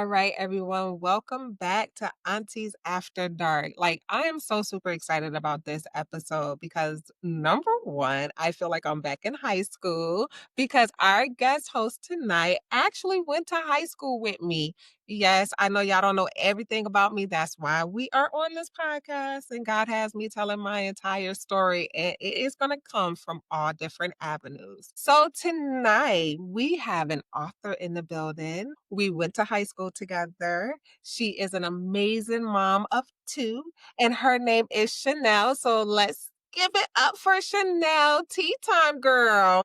All right, everyone. Welcome back to Auntys After Dark. I am so super excited about this episode because number one, I feel like I'm back in high school because our guest host tonight actually went to high school with me. Yes, I know y'all don't know everything about me. That's why we are on this podcast, and God has me telling my entire story, and it is going to come from all different avenues. So, tonight we have an author in the building. We went to high school together. She is an amazing mom of two, and her name is Chanel. So, let's give it up for Chanel. Tea time, girl.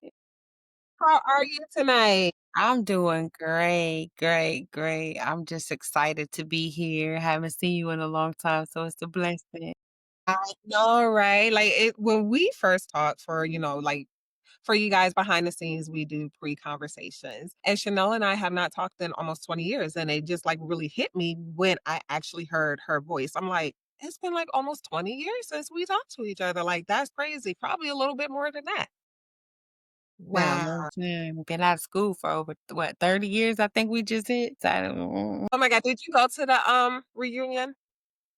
How are you tonight? I'm doing great, great, great. I'm just excited to be here. Haven't seen you in a long time, so it's a blessing. I know, right? When we first talked for you guys behind the scenes, we do pre-conversations. And Chanel and I have not talked in almost 20 years. And it just really hit me when I actually heard her voice. I'm like, it's been like almost 20 years since we talked to each other. Like, that's crazy. Probably a little bit more than that. Been a Wow. long time. Been out of school for over what, 30 years, I think we just hit. So I don't Oh my God. Did you go to the reunion?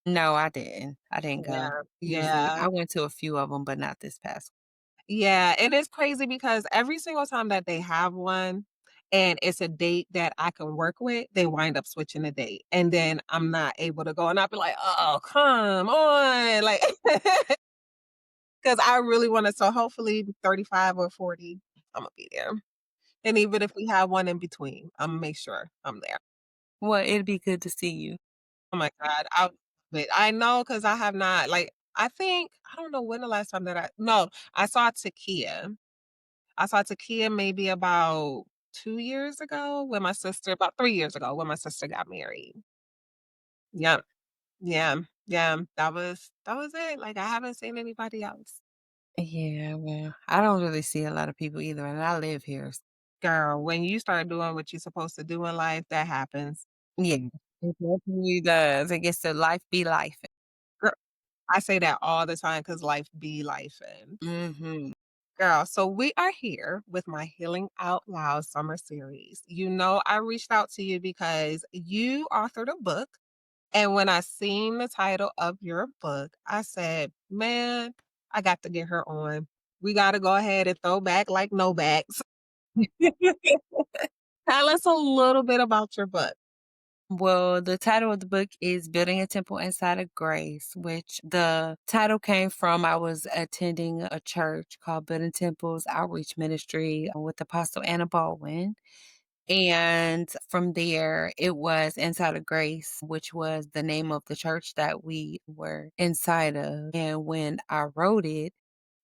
No, I didn't. I didn't go. Yeah. Usually Yeah. I went to a few of them, but not this past. Yeah, and it's crazy because every single time that they have one and it's a date that I can work with, they wind up switching the date, and then I'm not able to go, and I'll be like, "Oh, come on," because I really wanna so hopefully 35 or 40, Imma be there, and even if we have one in between, Imma make sure I'm there. Well, it'd be good to see you. Oh my god, I know because I have not, I don't know when the last time that no, I saw Takia. I saw Takia maybe about 2 years ago when my sister about 3 years ago when my sister got married. Yep. Yeah. Yeah. That was it. I haven't seen anybody else. Yeah, well, I don't really see a lot of people either, and I live here. Girl, when you start doing what you're supposed to do in life, that happens. Yeah, it definitely does. It gets to life be life. Girl, I say that all the time because life be lifing. Mm-hmm. Girl, so we are here with my Healing Out Loud summer series. You know, I reached out to you because you authored a book. And when I seen the title of your book, I said, "Man, I got to get her on. We gotta go ahead and throw back like no backs." Tell us a little bit about your book. Well, the title of the book is Building a Temple Inside of Grace, which the title came from I was attending a church called Building Temples Outreach Ministry with Apostle Anna Baldwin. And from there, it was Inside of Grace, which was the name of the church that we were inside of. And when I wrote it,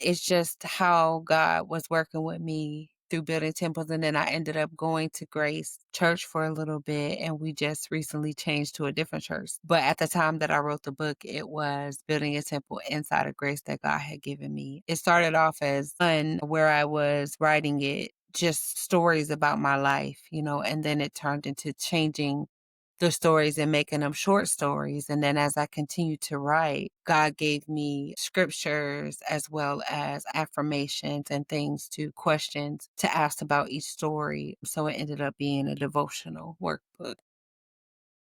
it's just how God was working with me through building temples, and then I ended up going to Grace Church for a little bit, and we just recently changed to a different church. But at the time that I wrote the book, it was building a temple inside of Grace that God had given me. It started off as fun, where I was writing it, just stories about my life, and then it turned into changing the stories and making them short stories. And then as I continued to write, God gave me scriptures as well as affirmations and things to questions to ask about each story. So it ended up being a devotional workbook.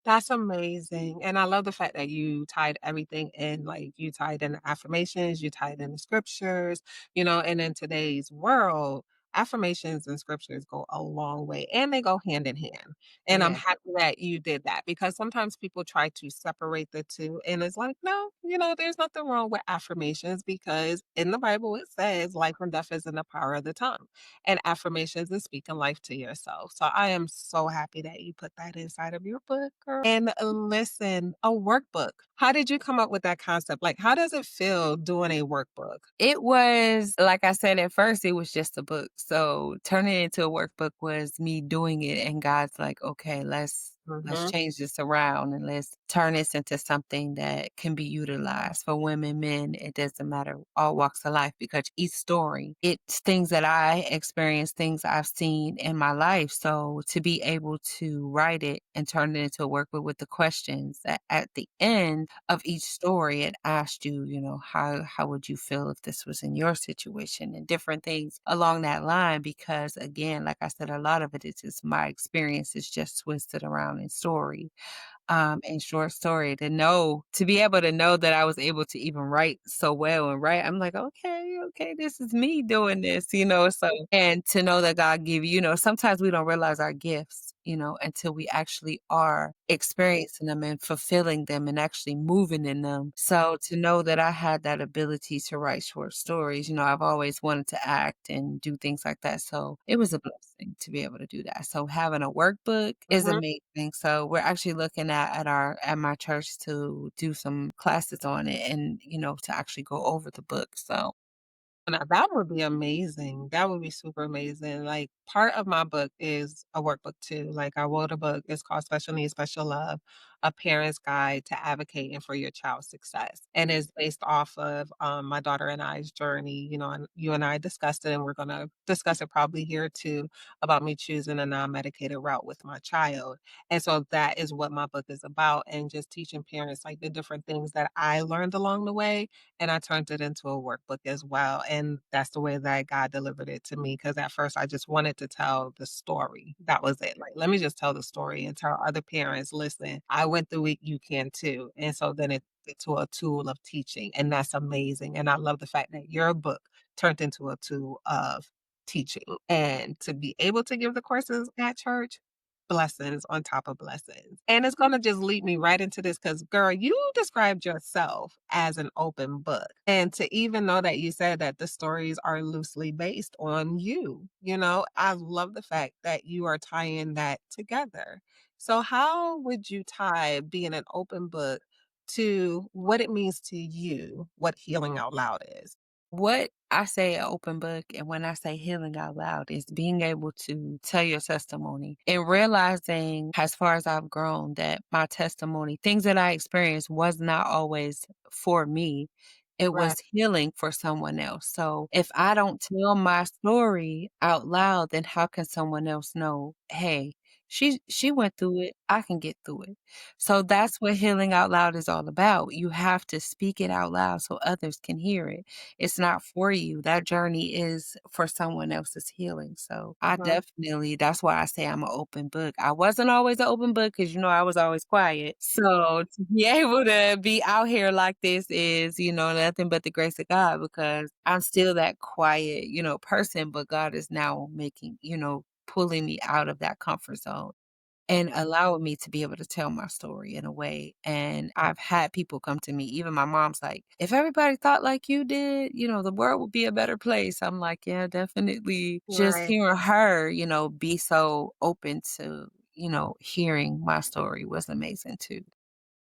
That's amazing, and I love the fact that you tied everything in, you tied in the affirmations, you tied in the scriptures, and in today's world, affirmations and scriptures go a long way, and they go hand in hand, and I'm Yeah. happy that you did that because sometimes people try to separate the 2, and it's like, "No, there's nothing wrong with affirmations because in the Bible, it says life and death is in the power of the tongue." And affirmations is speaking life to yourself. So I am so happy that you put that inside of your book, girl. And listen, a workbook. How did you come up with that concept? How does it feel doing a workbook? It was, like I said, at first, it was just a book. So turning it into a workbook was me doing it. And God's like, okay, let's Mhm. change this around and let's turn this into something that can be utilized for women, men. It doesn't matter, all walks of life, because each story, it's things that I experienced, things I've seen in my life. So to be able to write it and turn it into a workbook with the questions at the end of each story, it asked you, how would you feel if this was in your situation, and different things along that line. Because again, like I said, a lot of it is just my experience is just twisted around down in story and short story to be able to know that I was able to even write so well and write, I'm like, okay, okay, this is me doing this, so, and to know that God give sometimes we don't realize our gifts, until we actually are experiencing them and fulfilling them and actually moving in them. So to know that I had that ability to write short stories, I've always wanted to act and do things like that. So it was a blessing to be able to do that. So having a workbook is Mhm. amazing. So we're actually looking at my church to do some classes on it and, to actually go over the book. So Now that would be amazing. That would be super amazing. Like part of my book is a workbook too. Like I wrote a book. It's called Special Needs, Special Love: A Parent's Guide to Advocating for Your Child's Success, and it's based off of my daughter and I's journey. And you and I discussed it, and we're gonna discuss it probably here too about me choosing a non-medicated route with my child. And so that is what my book is about, and just teaching parents like the different things that I learned along the way and I turned it into a workbook as well, and that's the way that God delivered it to me. Because at first I just wanted to tell the story, that was it, like, let me just tell the story and tell other parents, "Listen, I went through it, you can too," and so then to a tool of teaching, and that's amazing, and I love the fact that your book turned into a tool of teaching, and to be able to give the courses at church, blessings on top of blessings. And it's gonna just lead me right into this because, girl, you described yourself as an open book. And to even know that you said that the stories are loosely based on you, I love the fact that you are tying that together. So, how would you tie being an open book to what it means to you, what Healing Out Loud is? what I say an open book, and when I say healing out loud, is being able to tell your testimony and realizing, as far as I've grown, that my testimony, things that I experienced, was not always for me. It Right. was healing for someone else. So if I don't tell my story out loud, then how can someone else know, hey, she went through it, I can get through it. So that's what healing out loud is all about. You have to speak it out loud so others can hear it. It's not for you. That journey is for someone else's healing. So I Mhm. definitely that's why I say I'm an open book. I wasn't always an open book because I was always quiet. So to be able to be out here like this is, nothing but the grace of God because I'm still that quiet, person, but God is now making, pulling me out of that comfort zone and allowing me to be able to tell my story in a way. And I've had people come to me, even my mom's like, if everybody thought like you did, the world would be a better place. I'm like, yeah, definitely. Just Right. hearing her, be so open to, hearing my story was amazing too.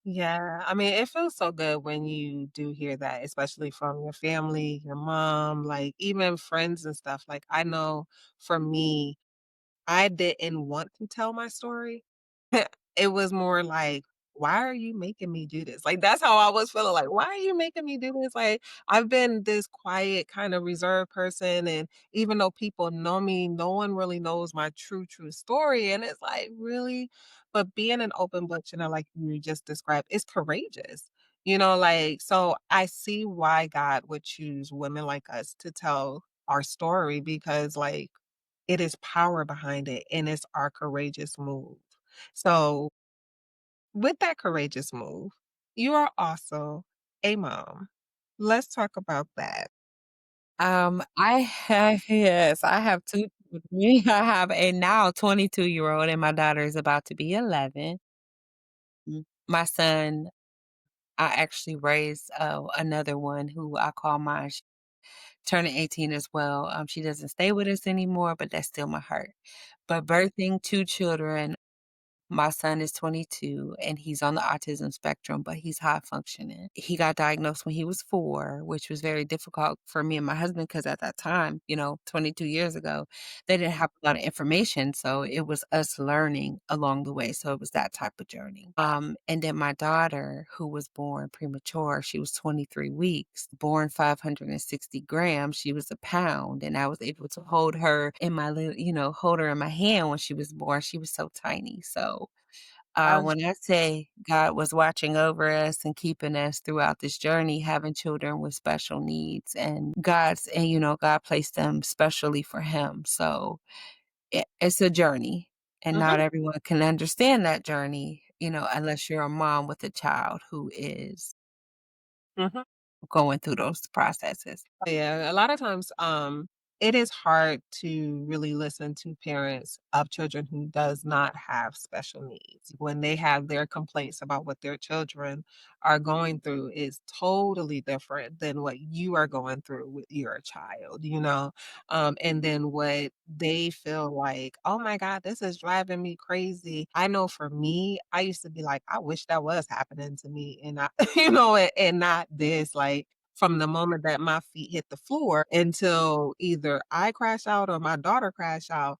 Yeah, I mean, it feels so good when you do hear that, especially from your family, your mom, like even friends and stuff. Like, I know for me, I didn't want to tell my story. It was more like, "Why are you making me do this?" Like, that's how I was feeling, like, "Why are you making me do this?" Like, I've been this quiet, kind of reserved person, and even though people know me, no one really knows my true story, and it's like, "Really?" But being an open book, like you just described, is courageous, like, so I see why God would choose women like us to tell our story because, like, it is power behind it, and it's our courageous move. So, with that courageous move, you are also a mom. Let's talk about that. I have yes, I have 2 children. I have a now 22-year-old and my daughter is about to be 11. My son, I actually raised, another one who I call mine. She's turning 18 as well. She doesn't stay with us anymore, but that's still my heart. But birthing 2 children, my son is 22 and he's on the autism spectrum, but he's high functioning. He got diagnosed when he was 4, which was very difficult for me and my husband because at that time, 22 years ago, they didn't have a lot of information. So it was us learning along the way. So it was that type of journey. And then my daughter, who was born premature, she was 23 weeks, born 560 grams. She was a pound. And I was able to hold her in my little, hold her in my hand when she was born. She was so tiny. So How's when I say God was watching over us and keeping us throughout this journey, having children with special needs and God placed them specially for him. So it's a journey. And Mhm, not everyone can understand that journey, unless you're a mom with a child who is mhm. going through those processes. Yeah, a lot of times, it is hard to really listen to parents of children who does not have special needs. When they have their complaints about what their children are going through is totally different than what you are going through with your child, you know? And then what they feel like, oh my God, this is driving me crazy. I know for me, I used to be like, I wish that was happening to me and I, and not this. Like, from the moment that my feet hit the floor until either I crash out or my daughter crash out,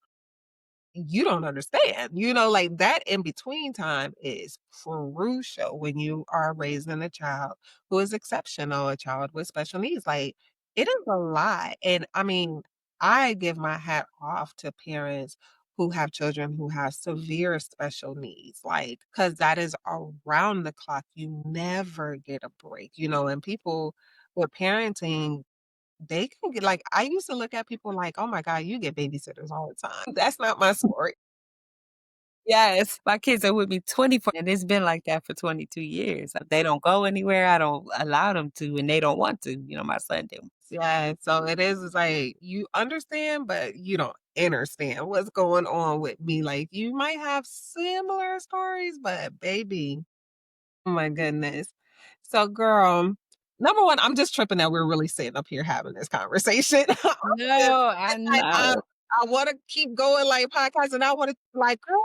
you don't understand. Like that in between time is crucial when you are raising a child who is exceptional, a child with special needs. Like it is a lot. And I mean, I give my hat off to parents who have children who have severe special needs, like, because that is around the clock. You never get a break, and people with parenting they can get like, I used to look at people like, "Oh my god, you get babysitters all the time." That's not my story. Yes, my kids are with me 24, and it's been like that for 22 years. They don't go anywhere, I don't allow them to, and they don't want to, my son didn't. Yeah, so it is it's like, you understand, but you don't understand what's going on with me. Like, you might have similar stories, but baby, oh my goodness. So, girl, number 1, I'm just tripping that we're really sitting up here having this conversation. It's No, I like, know. I wanna keep going like podcasts, and I wanna like, "Girl,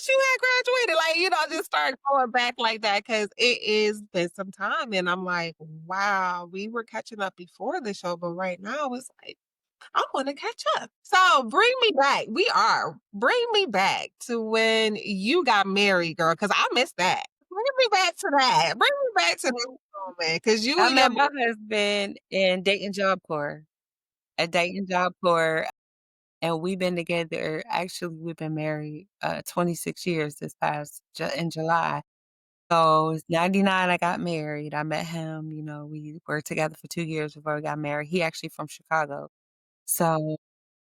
you had graduated," like, just start going back like that because it is been some time, and I'm like, "Wow, we were catching up before the show, but right now it's like, I wanna catch up." So, bring me back. Bring me back to when you got married, girl, because I missed that. Bring me back to that. Bring me back to this moment, because you I and your met my husband in Dayton Job Corps, at Dayton Job Corps, and we've been together actually, we've been married, 26 years this past Ju in July. So, it's 99 I got married. I met him, we were together for 2 years before we got married. He actually from Chicago. So,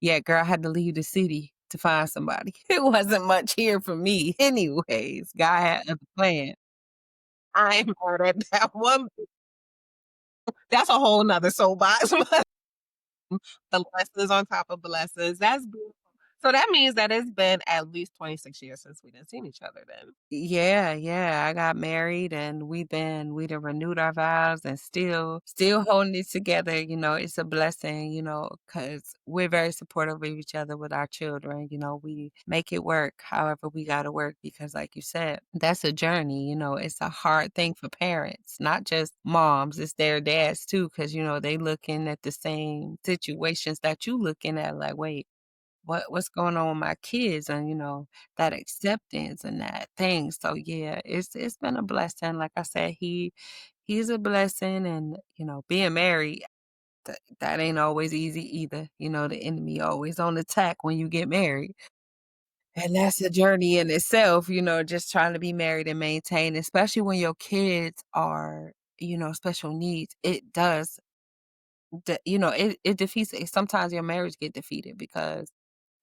yeah, girl, I had to leave the city to find somebody. It wasn't much here for me anyways. God had other plans. I'm mad at that one. That's a whole 'nother soapbox. The blessings on top of blessings. That's beautiful. So that means that it's been at least 26 years since we didn't seen each other then. Yeah, yeah, I got married and we done renewed our vows and still holding it together, it's a blessing, because 'cause we're very supportive of each other with our children, we make it work however we gotta work because like you said, that's a journey, it's a hard thing for parents, not just moms, it's their dads too, because they looking at the same situations that you looking at like, "Wait, what's going on with my kids," and that acceptance and that thing. So yeah, it's been a blessing. Like I said, he's a blessing, and being married, that ain't always easy either. The enemy always on attack when you get married. And that's a journey in itself, just trying to be married and maintain, especially when your kids are, special needs. It does it defeats it. Sometimes your marriage get defeated because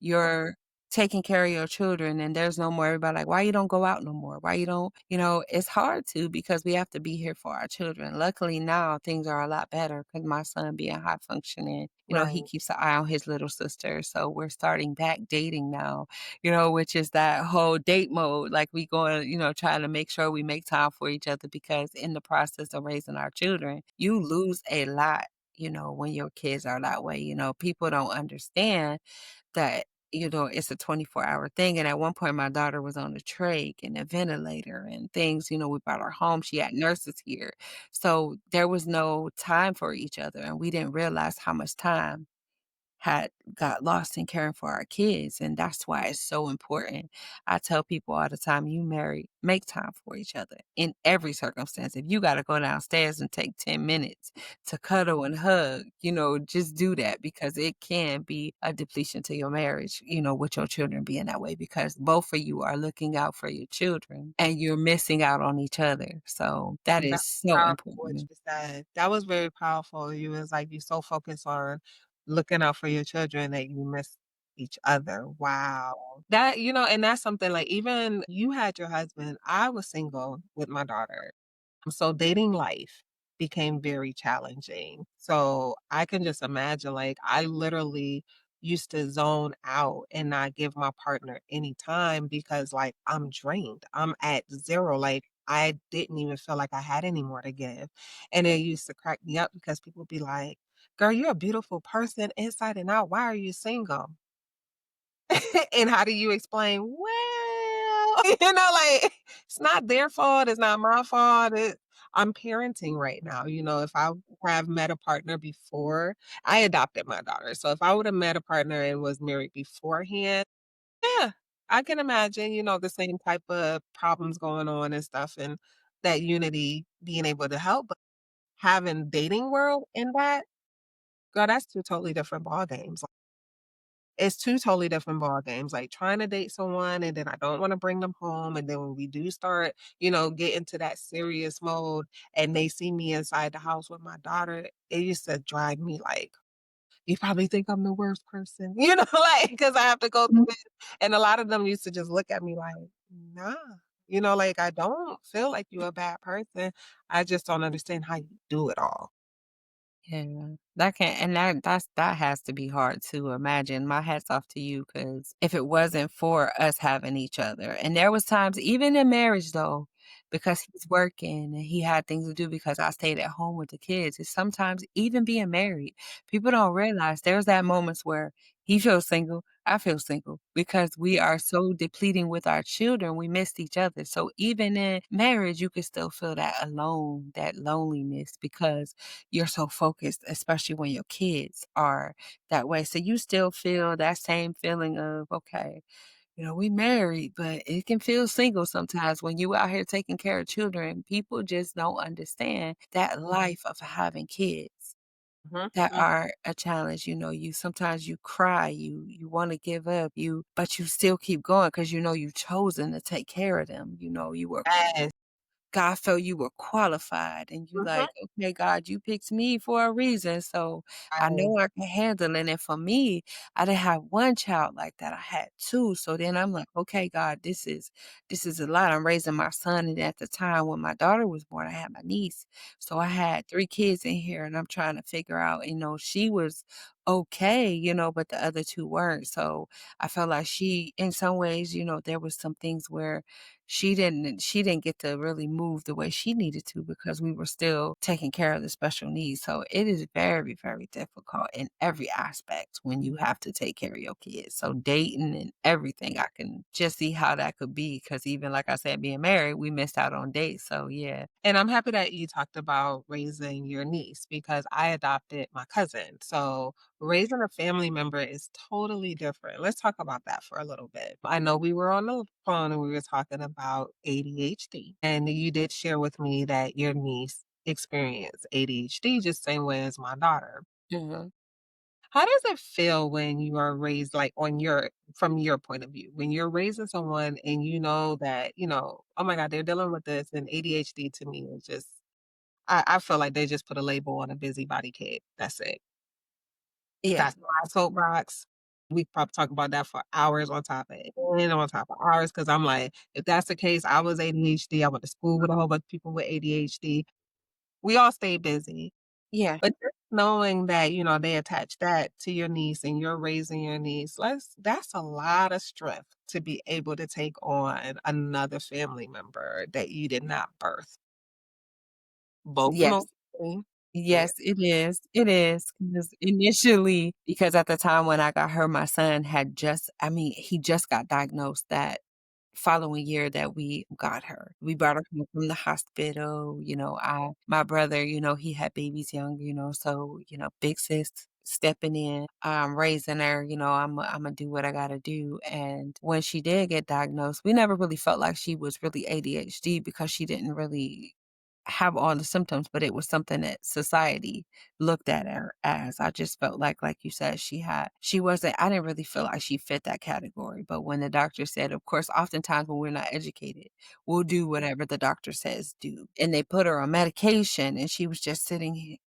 you're taking care of your children and there's no more everybody like, "Why you don't go out no more? Why you don't" it's hard to because we have to be here for our children. Luckily now things are a lot better because my son being high functioning, he Right. keeps an eye on his little sister. So we're starting back dating now, which is that whole date mode. Like we going, trying to make sure we make time for each other because in the process of raising our children, you lose a lot when your kids are that way. People don't understand that, it's a 24-hour thing. And at one point, my daughter was on a trach and a ventilator and things, we brought her home. She had nurses here. So there was no time for each other. And we didn't realize how much time had got lost in caring for our kids, and that's why it's so important. I tell people all the time, "You married, make time for each other in every circumstance. If you gotta go downstairs and take 10 minutes to cuddle and hug, just do that because it can be a depletion to your marriage, with your children being that way because both of you are looking out for your children and you're missing out on each other." So that That's is so powerful what important. you said. That was very powerful. You was like, you so focused on looking out for your children that you miss each other. Wow. That and that's something like even you had your husband, I was single with my daughter. So dating life became very challenging. So I can just imagine, like, I literally used to zone out and not give my partner any time because, like, I'm drained. I'm at zero. Like, I didn't even feel like I had any more to give. And it used to crack me up because people be like, girl, you're a beautiful person inside and out. Why are you single? And how do you explain, "Well," like, it's not their fault, it's not my fault, I'm parenting right now, if I have met a partner before I adopted my daughter, so if I would've met a partner and was married beforehand, yeah, I can imagine, the same type of problems going on and stuff and that unity being able to help, but having dating world in that, girl, that's 2 totally different ball games. It's 2 totally different ball games, like, trying to date someone, and then I don't wanna bring them home, and then when we do start, get into that serious mode, and they see me inside the house with my daughter, it used to drive me like, "You probably think I'm the worst person," like, because I have to go through this, and a lot of them used to just look at me like, "Nah," like, "I don't feel like you're a bad person, I just don't understand how you do it all." Yeah, that can and that has to be hard to imagine. My hat's off to you because if it wasn't for us having each other, and there was times even in marriage though, because he's working and he had things to do because I stayed at home with the kids. It's sometimes even being married, people don't realize there's that moments where he feels single, I feel single because we are so depleting with our children, we missed each other. So even in marriage, you can still feel that alone, that loneliness because you're so focused, especially when your kids are that way. So you still feel that same feeling of, okay, we married, but it can feel single sometimes when you out here taking care of children. People just don't understand that life of having kids Mhm, that mhm. are a challenge. You sometimes you cry, you want to give up, but you still keep going because you've chosen to take care of them. You were Yes. God felt you were qualified and you Mhm. like, "Okay, God, you picked me for a reason, so I Right. know I can handle it." And for me, I didn't have 1 child like that, I had 2, so then I'm like, "Okay, God, this is a lot." I'm raising my son, and at the time when my daughter was born, I had my niece, so I had 3 kids in here, and I'm trying to figure out, she was okay, but the other 2 weren't, so I felt like she in some ways, there was some things where she didn't get to really move the way she needed to because we were still taking care of the special needs. So it is very, very difficult in every aspect when you have to take care of your kids. So dating and everything, I can just see how that could be because even like I said, being married, we missed out on dates. So yeah. And I'm happy that you talked about raising your niece because I adopted my cousin. So raising a family member is totally different. Let's talk about that for a little bit. I know we were on the phone and we were talking about ADHD, and you did share with me that your niece experienced ADHD just same way as my daughter. Mhm. How does it feel when you are raised like from your point of view, when you're raising someone and you know that, oh my God, they're dealing with this and ADHD to me is just I feel like they just put a label on a busybody kid. That's it. Yeah. That's my soapbox. We probably talk about that for hours on top of it and on top of hours because I'm like, if that's the case, I was ADHD. I went to school with a whole bunch of people with ADHD. We all stay busy. Yeah. But just knowing that, they attach that to your niece and you're raising your niece, that's a lot of strength to be able to take on another family member that you did not birth, both Yes. emotionally. Yeah. Yes, it is. It is. Because at the time when I got her, my son had he just got diagnosed that following year that we got her. We brought her home from the hospital, my brother, he had babies young, so, big sis stepping in, raising her, Imma do what I gotta do, and when she did get diagnosed, we never really felt like she was really ADHD because she didn't really have all the symptoms, but it was something that society looked at her as. I just felt like you said, she wasn't I didn't really feel like she fit that category, but when the doctor said of course, oftentimes when we're not educated, we'll do whatever the doctor says do, and they put her on medication, and she was just sitting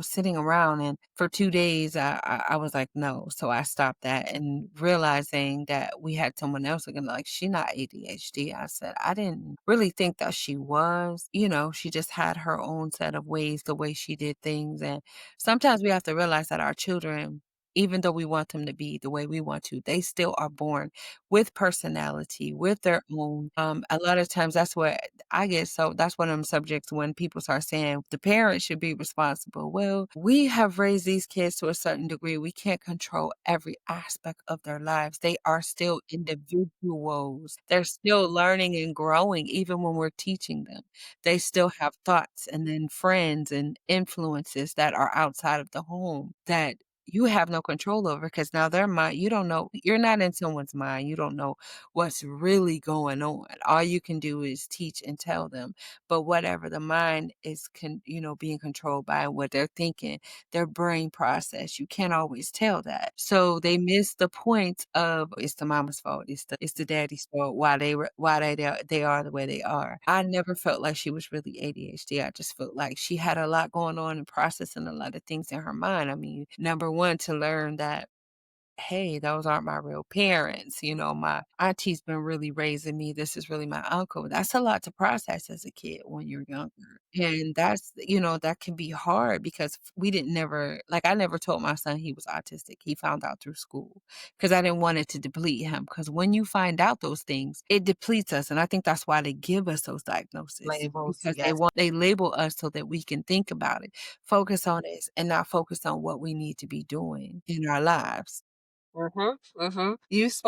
sitting around. And for 2 days, I was like, no. So I stopped that and realizing that we had someone else looking like she not ADHD. I said, I didn't really think that she was, she just had her own set of ways, the way she did things. And sometimes we have to realize that our children, even though we want them to be the way we want to, they still are born with personality, with their own. A lot of times that's what I get. So that's one of them subjects when people start saying the parents should be responsible. Well, we have raised these kids to a certain degree. We can't control every aspect of their lives. They are still individuals. They're still learning and growing, even when we're teaching them. They still have thoughts and then friends and influences that are outside of the home that you have no control over because now their mind, you don't know, you're not in someone's mind. You don't know what's really going on. All you can do is teach and tell them. But whatever the mind is being controlled by what they're thinking, their brain process, you can't always tell that. So they miss the point of it's the mama's fault. It's the daddy's fault why they are the way they are. I never felt like she was really ADHD. I just felt like she had a lot going on and processing a lot of things in her mind. I mean, number one, to learn that hey, those aren't my real parents. My auntie's been really raising me. This is really my uncle. That's a lot to process as a kid when you're younger. And that can be hard because we didn't never, like, I never told my son he was autistic. He found out through school because I didn't want it to deplete him. Because when you find out those things, it depletes us. And I think that's why they give us those diagnoses Labels, because yes. they label us so that we can think about it, focus on this, and not focus on what we need to be doing in our lives. Mhm, mhm. You s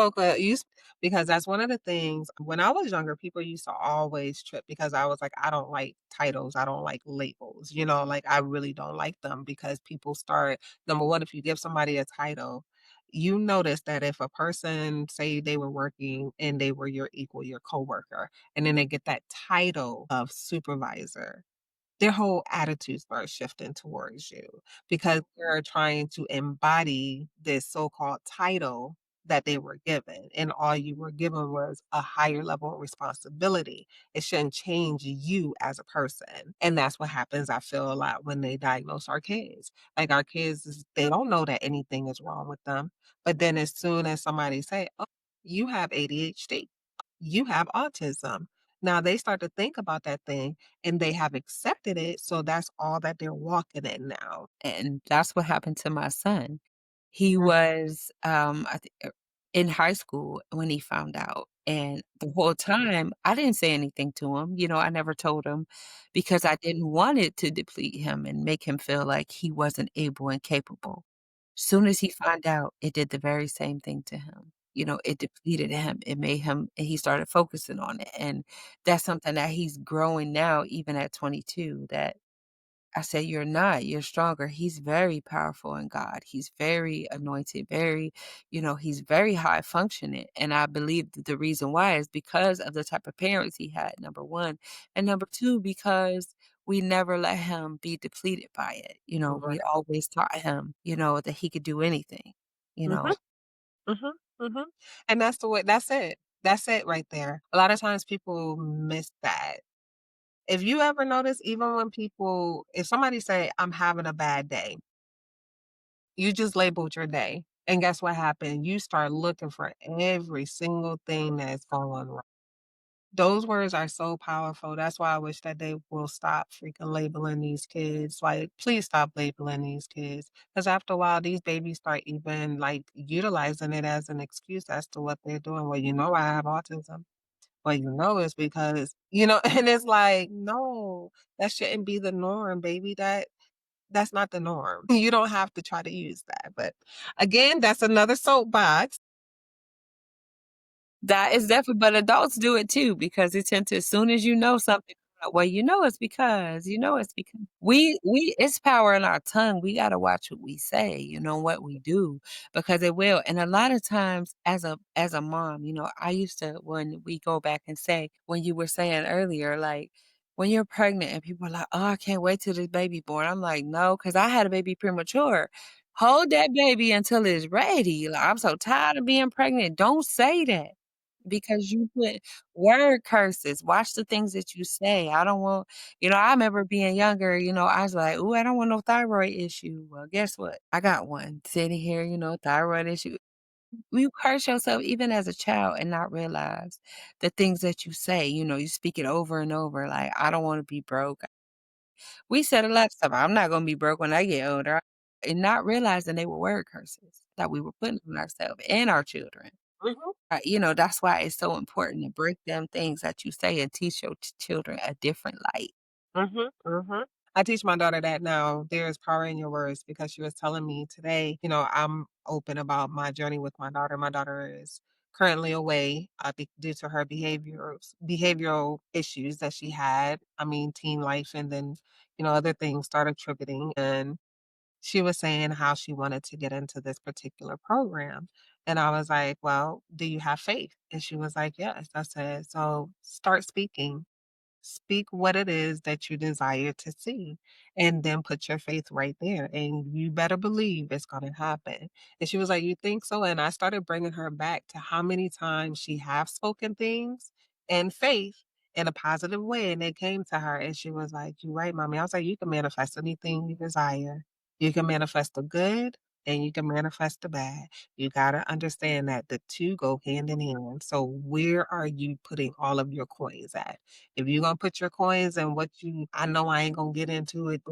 because that's one of the things when I was younger, people used to always trip because I was like, "I don't like titles, I don't like labels," like, I really don't like them because people start number 1, if you give somebody a title, you notice that if a person, say they were working and they were your equal, your coworker, and then they get that title of supervisor, their whole attitude starts shifting towards you because they're trying to embody this so-called title that they were given, and all you were given was a higher level of responsibility. It shouldn't change you as a person, and that's what happens, I feel a lot when they diagnose our kids. Like, our kids they don't know that anything is wrong with them, but then as soon as somebody say, "Oh, you have ADHD. You have autism." Now they start to think about that thing and they have accepted it, so that's all that they're walking in now. And that's what happened to my son. He Mhm. was, in high school when he found out, and the whole time, I didn't say anything to him, I never told him because I didn't want it to deplete him and make him feel like he wasn't able and capable. Soon as he found out, it did the very same thing to him. It depleted him, it made him and he started focusing on it, and that's something that he's growing now even at 22 that I said, "You're not, you're stronger." He's very powerful in God. He's very anointed, he's very high functioning. And I believe that the reason why is because of the type of parents he had, number one. And number two, because we never let him be depleted by it. We Right. always taught him, that he could do anything, you Mhm, know. mhm, mhm. And that's the way that's it. That's it right there. A lot of times people miss that. If you ever notice, even when people if somebody say, "I'm having a bad day," you just labeled your day. And guess what happened? You start looking for every single thing that's going wrong. Those words are so powerful. That's why I wish that they will stop freaking labeling these kids. Like, please stop labeling these kids. Because after a while, these babies start even like utilizing it as an excuse as to what they're doing. Well, I have autism. Well, it's because, and it's like, no, that shouldn't be the norm, baby. That's not the norm. You don't have to try to use that. But again, that's another soapbox. That is definitely but adults do it too because they tend to as soon as you know something, well, it's because we it's power in our tongue. We gotta watch what we say, what we do, because it will. And a lot of times as a mom, I used to when we go back and say, when you were saying earlier, like when you're pregnant and people are like, "Oh, I can't wait till this baby born." I'm like, "No, because I had a baby premature." Hold that baby until it's ready. Like, I'm so tired of being pregnant. Don't say that. because you put word curses. Watch the things that you say. I don't want, I remember being younger, I was like, "Ooh, I don't want no thyroid issue." Well, guess what? I got one sitting here, thyroid issue. You curse yourself even as a child and not realize the things that you say. You speak it over and over, like, "I don't want to be broke." We said a lot of stuff. "I'm not gonna be broke when I get older," and not realizing they were word curses that we were putting on ourselves and our children. Mhm, That's why it's so important to break them things that you say and teach your children a different light. mhm, mhm. I teach my daughter that now. There is power in your words because she was telling me today, I'm open about my journey with my daughter. My daughter is currently away due to her behavioral issues that she had. I mean, teen life, and then other things started triggering. And she was saying how she wanted to get into this particular program. And I was like, "Well, do you have faith?" And she was like, "Yes." I said, "So start speaking. Speak what it is that you desire to see, and then put your faith right there, and you better believe it's gonna happen." And she was like, "You think so?" And I started bringing her back to how many times she have spoken things in faith in a positive way, and they came to her, and she was like, "You're right, mommy." I was like, "You can manifest anything you desire. You can manifest the good, and you can manifest the bad. You gotta understand that the 2 go hand in hand. So where are you putting all of your coins at? If you're gonna put your coins in what you I know I ain't gonna get into it,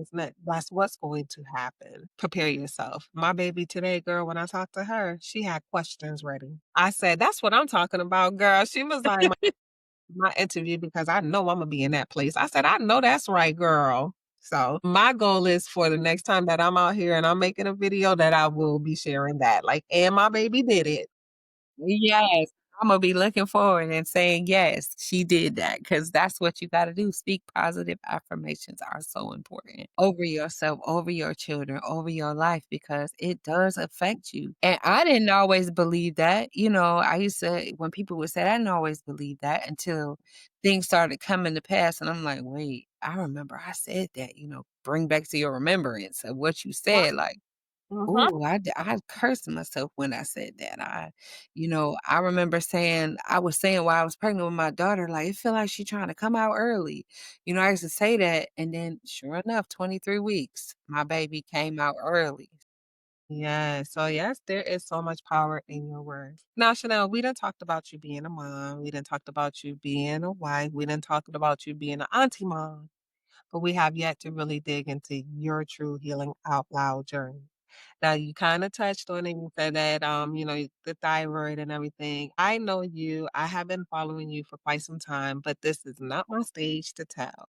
that's what's going to happen. Prepare yourself." My baby today, girl, when I talked to her, she had questions ready. I said, "That's what I'm talking about, girl." She was like, my interview because I know Imma be in that place." I said, "I know that's right, girl." So, my goal is for the next time that I'm out here and I'm making a video that I will be sharing that, like, "And my baby did it." Yes, Imma be looking forward and saying, "Yes, she did that," because that's what you gotta do. Speak positive affirmations are so important over yourself, over your children, over your life, because it does affect you, and I didn't always believe that, I used to when people would say, I didn't always believe that until things started coming to pass, and I'm like, "Wait, I remember I said that," bring back to your remembrance of what you said, like, Mhm. ooh, I cursed myself when I said that. I remember saying I was saying while I was pregnant with my daughter, like, "It feel like she trying to come out early." I used to say that, and then sure enough, 23 weeks, my baby came out early. Yes. So yes, there is so much power in your words. Now, Chanel, we done talked about you being a mom. We done talked about you being a wife. We done talked about you being an auntie mom. But we have yet to really dig into your true healing out loud journey. Now, you kind of touched on it. You said that, the thyroid and everything. I know you. I have been following you for quite some time, but this is not my stage to tell.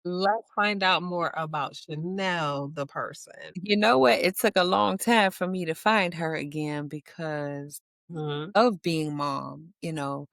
Let's find out more about Chanel, the person. You know what? It took a long time for me to find her again because Mhm. of being mom.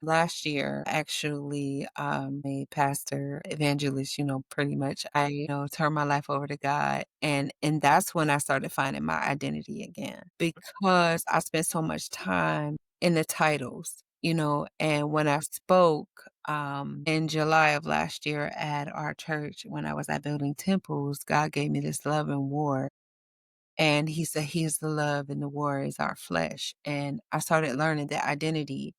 Last year, actually, a pastor, evangelist, pretty much I, turned my life over to God. And that's when I started finding my identity again because I spent so much time in the titles. And when I spoke in July of last year at our church, when I was at Building Temples, God gave me this love and war, and he said, "He's the love and the war is our flesh." And I started learning the identity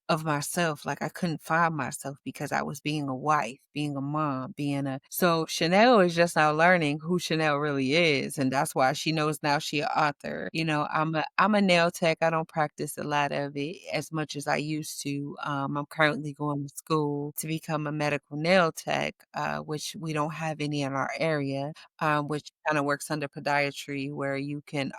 of myself. Like I couldn't find myself because I was being a wife, being a mom, so Chanel is just now learning who Chanel really is. And that's why she knows now she an author. I'm a nail tech. I don't practice a lot of it as much as I used to. I'm currently going to school to become a medical nail tech, which we don't have any in our area, which kind of works under podiatry where you can,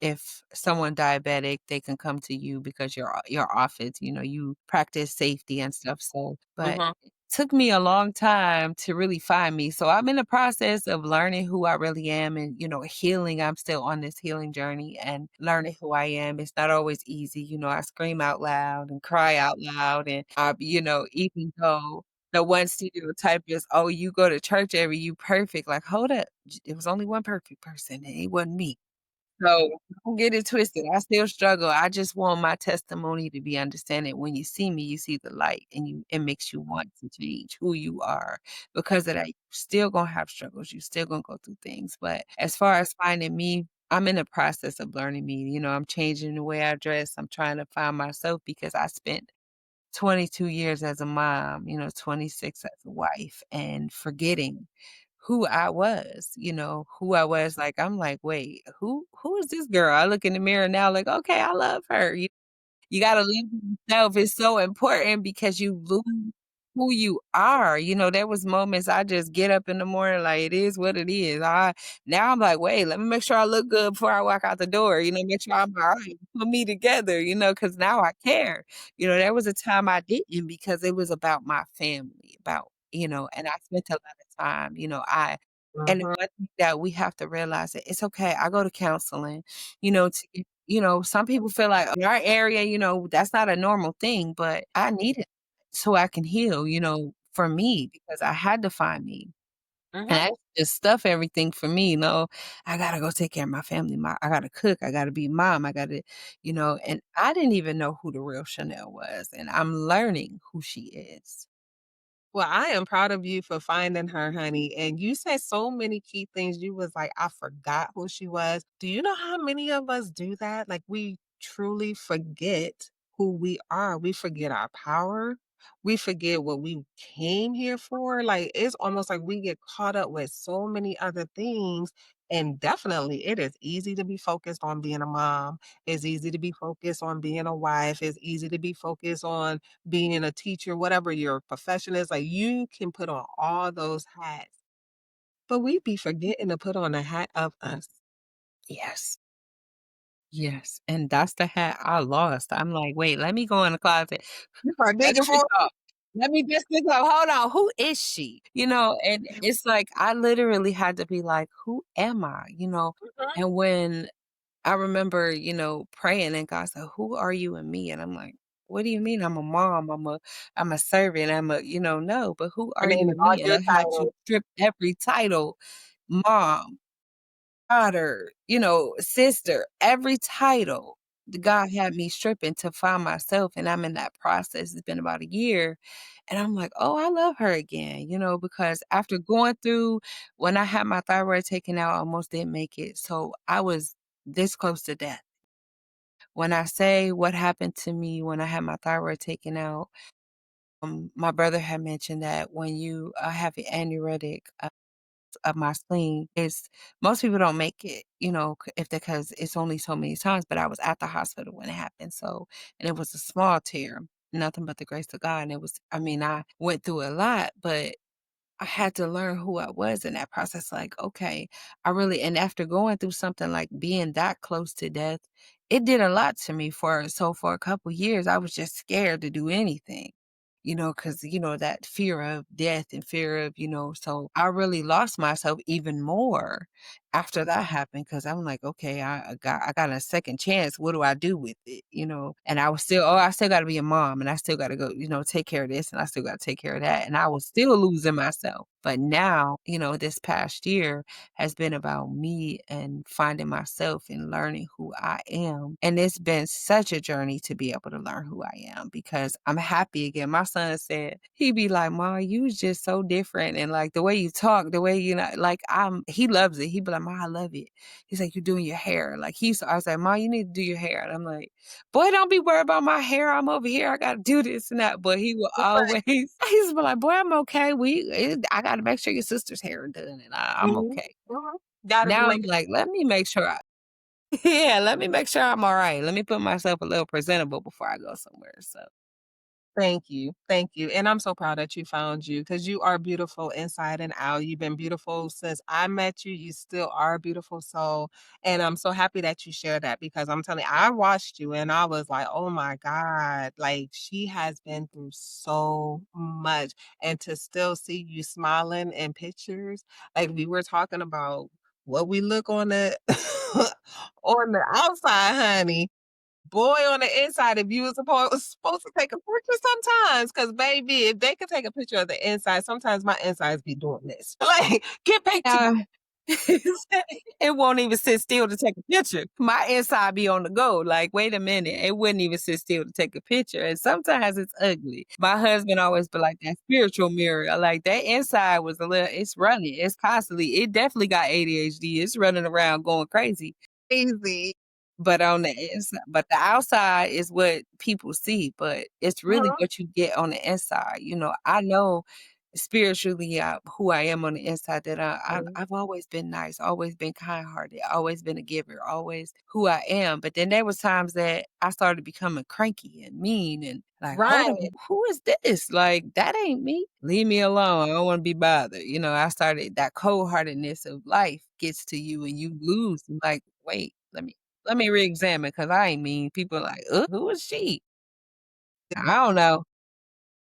if someone diabetic, they can come to you because your office, you practice safety and stuff. So, but Mhm. it took me a long time to really find me. So I'm in the process of learning who I really am and, healing. I'm still on this healing journey and learning who I am. It's not always easy. I scream out loud and cry out loud. And even though the one stereotype is, oh, you go to church every you perfect. Like, hold up. It was only one perfect person and it wasn't me. So, don't get it twisted, I still struggle, I just want my testimony to be understanding. When you see me, you see the light, and it makes you want to change who you are. Because of that, you still gonna have struggles, you still gonna go through things, but as far as finding me, I'm in the process of learning me. I'm changing the way I dress. I'm trying to find myself because I spent 22 years as a mom, 26 as a wife, and forgetting who I was. Like, I'm like, wait, who is this girl? I look in the mirror now, like, okay, I love her. You gotta live with yourself. It's so important because you lose who you are. There was moments I just get up in the morning like, "It is what it is." Now I'm like, "Wait, let me make sure I look good before I walk out the door," make sure I'm alright, put me together, because now I care. There was a time I didn't because it was about my family, and I spent a lot of time, and the Mhm, one thing that we have to realize that it's okay. I go to counseling, to get some people feel like in our area, that's not a normal thing, but I need it so I can heal, for me, because I had to find me. And mhm. I just stuff everything for me, I gotta go take care of my family. I gotta cook. I gotta be mom. And I didn't even know who the real Chanel was. And I'm learning who she is. Well, I am proud of you for finding her, honey, and you said so many key things. You was like, "I forgot who she was." Do you know how many of us do that? Like, we truly forget who we are. We forget our power. We forget what we came here for. Like, it's almost like we get caught up with so many other things, and definitely, it is easy to be focused on being a mom. It's easy to be focused on being a wife. It's easy to be focused on being a teacher, whatever your profession is, like, you can put on all those hats, but we be forgetting to put on the hat of us. Yes. Yes. And that's the hat I lost. I'm like, wait, let me go in the closet. You start Dust digging this for off. Let me dust this off. Hold on. Who is she? And it's like I literally had to be like, who am I? Mhm. And when I remember, praying and God said, "Who are you and me?" And I'm like, "What do you mean? I'm a mom. I'm a servant. No, but who And are then you and all me?" And your I had to titles. strip every title, mom, daughter, sister, every title. The God had me stripping to find myself, and I'm in that process. It's been about a year, and I'm like, "Oh, I love her again," because after going through when I had my thyroid taken out, I almost didn't make it. So I was this close to death. When I say what happened to me when I had my thyroid taken out, my brother had mentioned that when you have an aneuritic of my spleen, is most people don't make it, if because it's only so many times. But I was at the hospital when it happened, so and it was a small tear, nothing but the grace of God. And it was, I mean, I went through a lot, but I had to learn who I was in that process. Like, okay, and after going through something like being that close to death, it did a lot to me for a couple years, I was just scared to do anything, because, that fear of death and fear of, so I really lost myself even more after that happened because I'm like, okay, I got a second chance. What do I do with it? And I was still, oh, I still gotta be a mom and I still gotta go, take care of this and I still gotta take care of that. And I was still losing myself. But now, this past year has been about me and finding myself and learning who I am. And it's been such a journey to be able to learn who I am because I'm happy again. My son said, he be like, "Ma, you was just so different. And like the way you talk, the way, like he loves it. He be like, Ma, I love it." He's like, "You're doing your hair." Like I was like, "Ma, you need to do your hair." And I'm like, "Boy, don't be worried about my hair. I'm over here. I gotta do this and that." But he will always, he's be like, "Boy, I'm okay. I gotta make sure your sister's hair done and I'm Mhm, okay." mhm. Gotta Now I'm make like, let me make sure yeah, let me make sure I'm all right. Let me put myself a little presentable before I go somewhere. So Thank you, and I'm so proud that you found you because you are beautiful inside and out. You've been beautiful since I met you. You still are a beautiful soul, and I'm so happy that you share that because I'm telling you, I watched you and I was like, "Oh my god," like, she has been through so much, and to still see you smiling in pictures, like, we were talking about what we look on the on the outside, honey. Boy, on the inside, if you was supposed to take a picture sometimes, because baby, if they could take a picture of the inside, sometimes my insides be doing this. Like, "Get back to yeah. It won't even sit still to take a picture. My inside be on the go. Like, wait a minute. It wouldn't even sit still to take a picture. And sometimes it's ugly. My husband always be like that spiritual mirror. Like that inside was it's running. It's constantly, it definitely got ADHD. It's running around going crazy. Crazy. But on the inside but the outside is what people see, but it's really Uh-huh. what you get on the inside, I know spiritually, who I am on the inside that I've always been nice, always been kind-hearted, always been a giver, always who I am, but then there was times that I started becoming cranky and mean and like, "Hold on, Right. who is this? Like, that ain't me. Leave me alone, I don't wanna be bothered." I started that cold-heartedness of life gets to you and you lose, like, "Wait, let me reexamine because I ain't mean." People are like, "Ugh, who is she?" I don't know.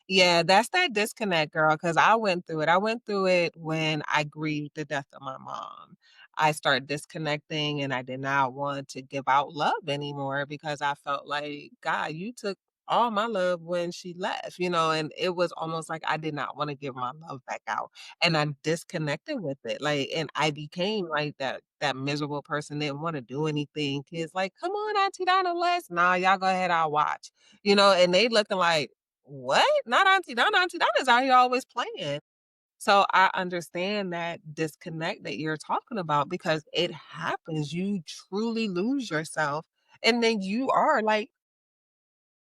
Yeah, that's that disconnect, girl. Cause I went through it. I went through it when I grieved the death of my mom. I started disconnecting, and I did not want to give out love anymore because I felt like, "God, you took all my love when she left," and it was almost like I did not wanna give my love back out, and I disconnected with it, like, and I became like that miserable person, didn't wanna do anything. Kids like, "Come on, Auntie Donna, let's" "Nah, y'all go ahead, I'll watch." And they looking like, "What? Not Auntie Donna? Auntie Donna's out here always playing." So I understand that disconnect that you're talking about because it happens. You truly lose yourself. And then you are like,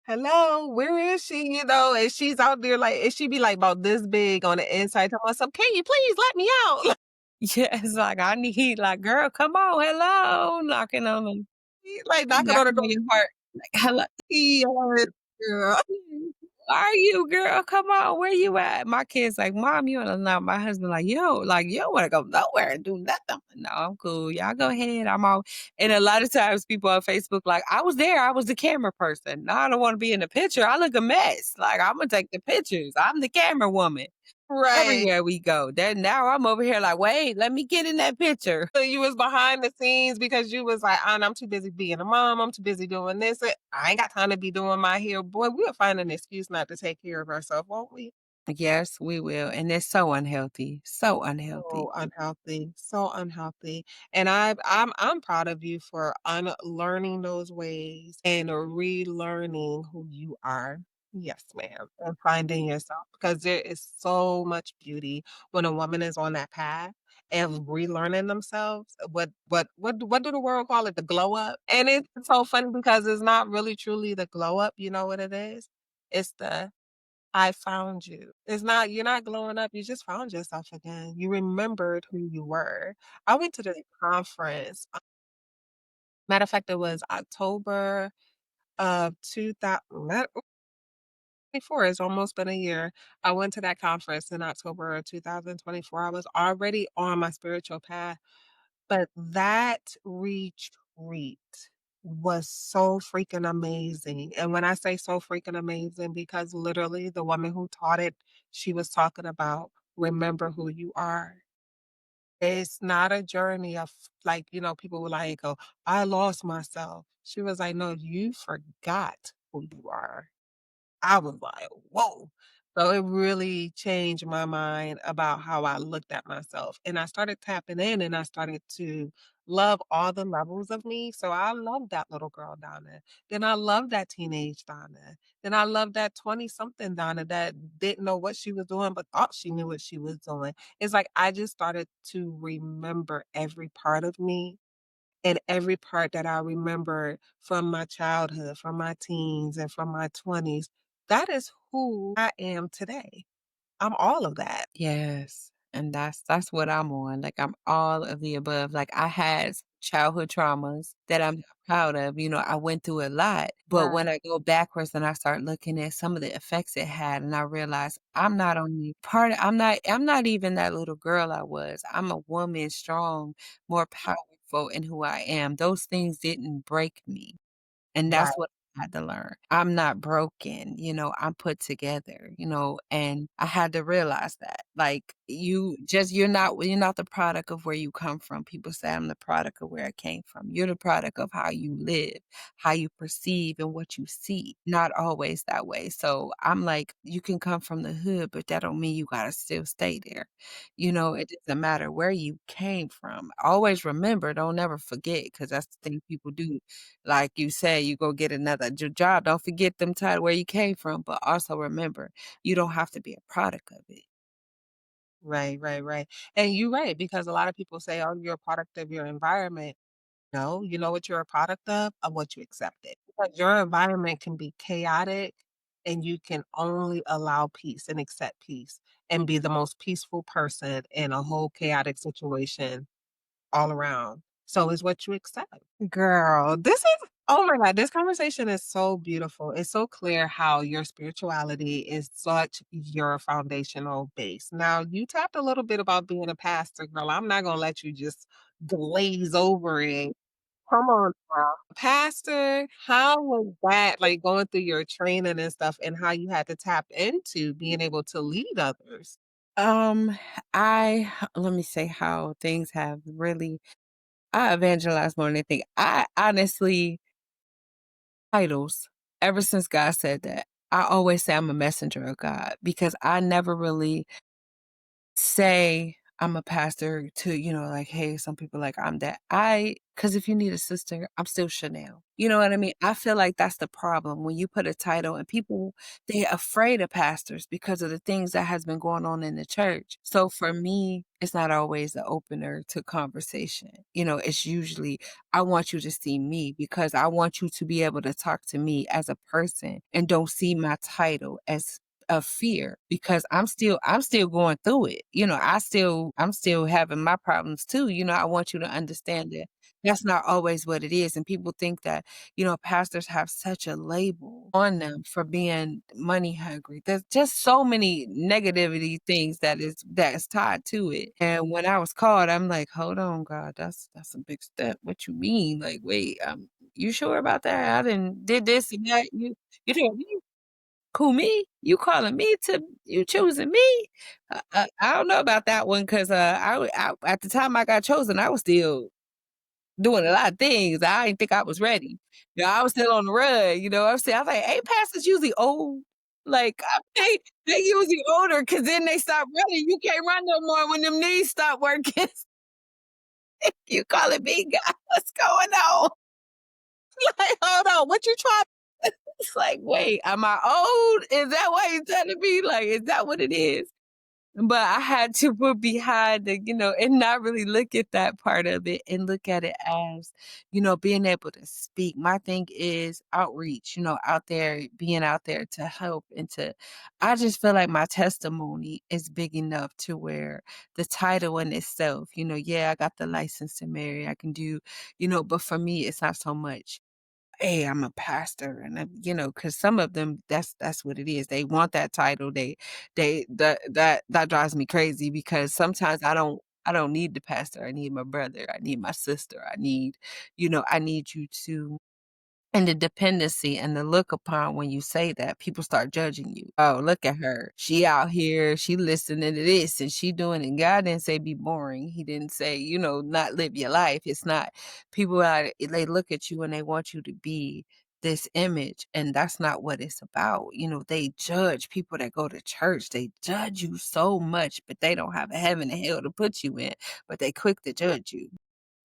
"Hello, where is she?" And she's out there like, and she be like about this big on the inside, talking about some, "Can you please let me out?" Yes, like, I need like, "Girl, come on, hello," Like knocking on the knocking door. on your heart, like, "Hello." Yes, girl. Are you, girl? Come on, where you at?" My kid's like, "Mom, you wanna know." My husband like, "Yo, like, you don't wanna go nowhere and do nothing." "No, I'm cool. Y'all go ahead. I'm all." And a lot of times people on Facebook like, "I was there. I was the camera person. No, I don't wanna be in the picture. I look a mess. Like, Imma take the pictures. I'm the camera woman." Right. Everywhere we go. Then now I'm over here like, "Wait, let me get in that picture." So you was behind the scenes because you was like, "Aunt, I'm too busy being a mom. I'm too busy doing this. I ain't got time to be doing my hair." Boy, we'll find an excuse not to take care of ourselves, won't we? Yes, we will, and it's so unhealthy, so unhealthy. So unhealthy, so unhealthy. And I'm proud of you for unlearning those ways and relearning who you are. Yes, ma'am. And finding yourself because there is so much beauty when a woman is on that path and relearning themselves. What do the world call it? The glow up. And it's so funny because it's not really truly the glow up. You know what it is? It's the I found you. It's not you're not glowing up, you just found yourself again. You remembered who you were. I went to this conference. Matter of fact, it was October of 2024. It's almost been a year. I went to that conference in October of 2024. I was already on my spiritual path, but that retreat was so freaking amazing. And when I say so freaking amazing, because literally the woman who taught it, she was talking about remember who you are. It's not a journey of like, people were like, oh, I lost myself. She was like, no, you forgot who you are. I was like, "Whoa." So it really changed my mind about how I looked at myself, and I started tapping in, and I started to love all the levels of me. So I love that little girl Donna. Then I love that teenage Donna. Then I love that 20-something Donna that didn't know what she was doing, but thought she knew what she was doing. It's like I just started to remember every part of me and every part that I remember from my childhood, from my teens, and from my 20s, that is who I am today. I'm all of that. Yes, and that's what I'm on, like, I'm all of the above, like, I had childhood traumas that I'm proud of, I went through a lot, but Right. when I go backwards and I start looking at some of the effects it had, and I realize I'm not only part I'm not even that little girl I was, I'm a woman, strong, more powerful in who I am, those things didn't break me. And Right. that's what I had to learn. I'm not broken, I'm put together, and I had to realize that. Like you're not the product of where you come from. People say I'm the product of where I came from. You're the product of how you live, how you perceive and what you see. Not always that way. So I'm like, you can come from the hood, but that don't mean you gotta still stay there. It doesn't matter where you came from. Always remember, don't never forget, because that's the thing people do like you say, you go get another job, don't forget them title where you came from, but also remember, you don't have to be a product of it. Right, right, right. And you're right, because a lot of people say, oh, you're a product of your environment. No, you know what you're a product of what you accepted. Because your environment can be chaotic and you can only allow peace and accept peace and be the most peaceful person in a whole chaotic situation all around. So is what you accept. Girl, this is oh my god, this conversation is so beautiful. It's so clear how your spirituality is such your foundational base. Now, you tapped a little bit about being a pastor, girl. I'm not gonna let you just glaze over it. Come on now. Pastor, how was that like going through your training and stuff and how you had to tap into being able to lead others? Um, I let me say how things have really I evangelize more than anything. I honestly titles, ever since God said that, I always say I'm a messenger of God because I never really say I'm a pastor to, like, hey, some people like I'm that. Because if you need a sister, I'm still Chanel. You know what I mean? I feel like that's the problem when you put a title and people, they're afraid of pastors because of the things that has been going on in the church. So for me, it's not always the opener to conversation. It's usually, I want you to see me because I want you to be able to talk to me as a person and don't see my title as of fear because I'm still going through it. I'm still having my problems too. I want you to understand that that's not always what it is. And people think that, pastors have such a label on them for being money hungry. There's just so many negativity things that is tied to it. And when I was called, I'm like, hold on, God, that's a big step. What you mean? Like, wait, you sure about that? I didn't did this and that. You told me who, me? You calling me to you choosing me? I don't know about that one 'cause, I at the time I got chosen, I was still doing a lot of things. I didn't think I was ready. I was still on the run, I'm saying? I was like, "Ain't pastors usually old?" Like, they usually older 'cause then they stop running. You can't run no more when them knees stop working. You calling me, God, what's going on? Like, hold on, what you try It's like, "Wait, am I old? Is that why you're telling me? Like, is that what it is?" But I had to put behind and not really look at that part of it and look at it as, being able to speak. My thing is outreach, out there, being out there to help I just feel like my testimony is big enough to where the title in itself, yeah, I got the license to marry. I can do, but for me, it's not so much hey, I'm a pastor, and because some of them, that's what it is. They want that title. That drives me crazy because sometimes I don't need the pastor. I need my brother. I need my sister. I need you to and the dependency and the look upon when you say that, people start judging you. "Oh, look at her. She out here, she listening to this and she doing it." God didn't say be boring. He didn't say, not live your life. It's not people are they look at you and they want you to be this image, and that's not what it's about. They judge people that go to church. They judge you so much, but they don't have a heaven and hell to put you in, but they quick to judge you.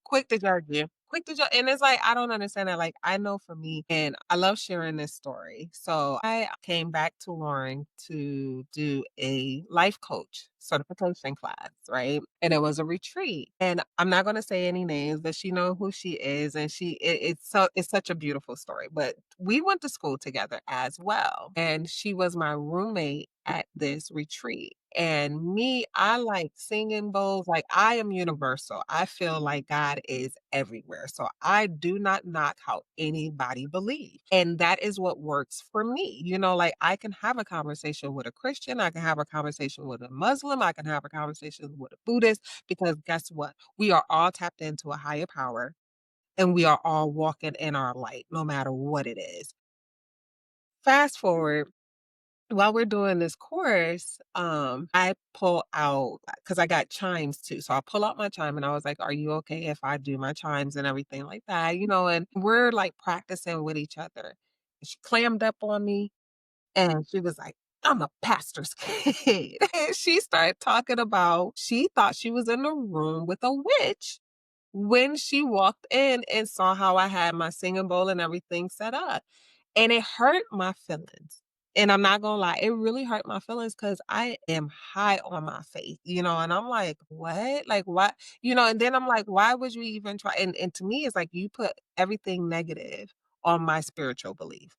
quick to judge you. Quick to judge, and it's like, I don't understand that, like, I know for me and I love sharing this story. So, I came back to Lauren to do a life coach certification class, right? And it was a retreat, and I'm not gonna say any names, but she know who she is, and it's such a beautiful story, but we went to school together as well, and she was my roommate at this retreat. And me, I like singing bowls. Like I am universal. I feel like God is everywhere. So I do not knock how anybody believes. And that is what works for me. Like I can have a conversation with a Christian, I can have a conversation with a Muslim, I can have a conversation with a Buddhist, because guess what? We are all tapped into a higher power and we are all walking in our light, no matter what it is. Fast forward while we're doing this course, I pull out because I got chimes too. So I pull out my chime and I was like, "Are you okay if I do my chimes and everything like that?" And we're like practicing with each other. And she clammed up on me and she was like, "I'm a pastor's kid." And she started talking about she thought she was in a room with a witch when she walked in and saw how I had my singing bowl and everything set up. And it hurt my feelings. And I'm not gonna lie, it really hurt my feelings because I am high on my faith, and I'm like, "What? Like, what?" And then I'm like, "Why would you even try?" And to me, it's like you put everything negative on my spiritual belief.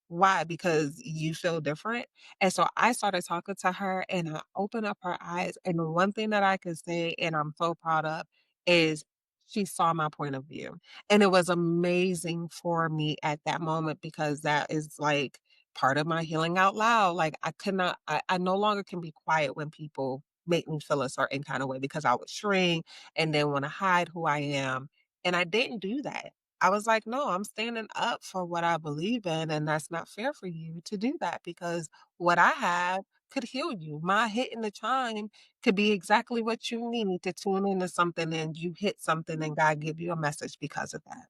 Why? Because you feel different? And so I started talking to her and I opened up her eyes. And the one thing that I could say, and I'm so proud of, is she saw my point of view. And it was amazing for me at that moment because that is like part of my healing out loud. Like I no longer can be quiet when people make me feel a certain kind of way because I would shrink and then want to hide who I am. And I didn't do that. I was like, no, I'm standing up for what I believe in. And that's not fair for you to do that because what I have could heal you. My hitting the chime could be exactly what you need to tune into something and you hit something and God give you a message because of that.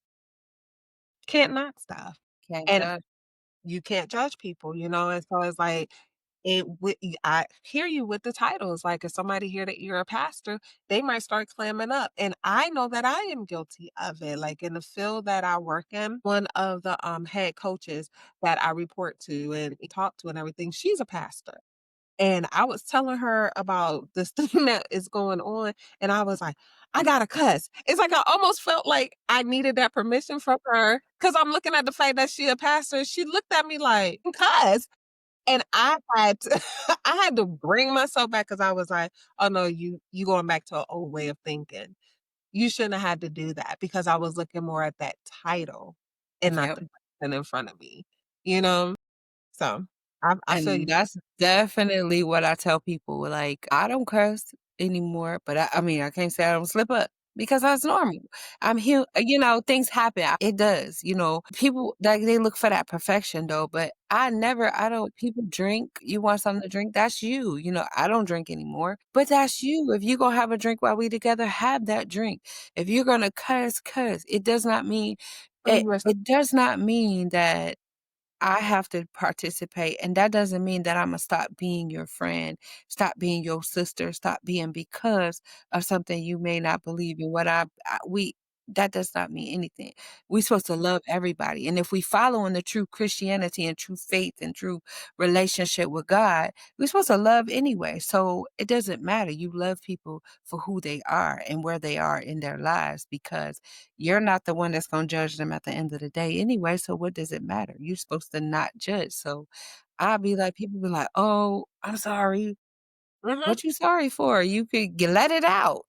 Can't knock stuff. Can't And judge. you can't judge people, and so it's like, I hear you with the titles, like, if somebody hear that you're a pastor, they might start clamming up, and I know that I am guilty of it, like, in the field that I work in, one of the, head coaches that I report to and talk to and everything, she's a pastor. And I was telling her about this thing that is going on, and I was like, "I gotta cuss." It's like I almost felt like I needed that permission from her because 'cause I'm looking at the fact that she a pastor, she looked at me like, "Cuss?" And I had to I had to bring myself back because I was like, "Oh, no, you going back to an old way of thinking. You shouldn't have had to do that," because I was looking more at that title and not Yep. the person in front of me, you know? So, I feel you. And that's definitely what I tell people, like, I don't curse anymore, but I mean, I can't say I don't slip up because that's normal. Things happen. It does, people like they look for that perfection though, but I don't people drink, you want something to drink, that's you. I don't drink anymore, but that's you. If you gonna have a drink while we together, have that drink. If you're gonna cuss, cuss. It does not mean that I have to participate, and that doesn't mean that Imma stop being your friend, stop being your sister, stop being because of something you may not believe in. What I we that does not mean anything. We're supposed to love everybody, and if we follow in the true Christianity and true faith and true relationship with God, we're supposed to love anyway, so it doesn't matter. You love people for who they are and where they are in their lives because you're not the one that's gonna judge them at the end of the day anyway, so what does it matter? You're supposed to not judge, so I'll be like people be like, "Oh, I'm sorry." Mhm. What you sorry for? You could let it out,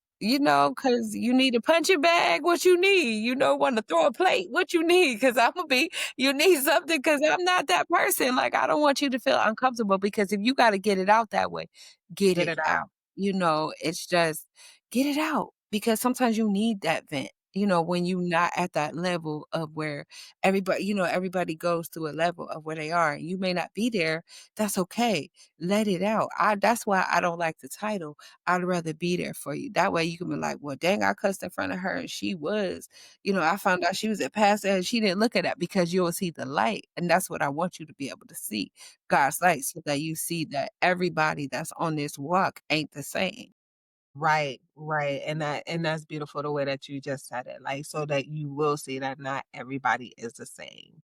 'cause you need a punching bag, what you need? Wanna throw a plate, what you need? 'Cause Imma be you need something? Because 'cause I'm not that person, like, I don't want you to feel uncomfortable because if you gotta get it out that way, get Get it it out, out. it's just get it out because sometimes you need that vent, when you not at that level of where everybody goes through a level of where they are, you may not be there, that's okay. Let it out. That's why I don't like the title. I'd rather be there for you. That way you can be like, well, dang, I cussed in front of her and she was, I found out she was a pastor and she didn't look at that because you'll see the light. And that's what I want you to be able to see. God's light so that you see that everybody that's on this walk ain't the same. Right, right, and that's beautiful the way that you just said it, like, so that you will see that not everybody is the same.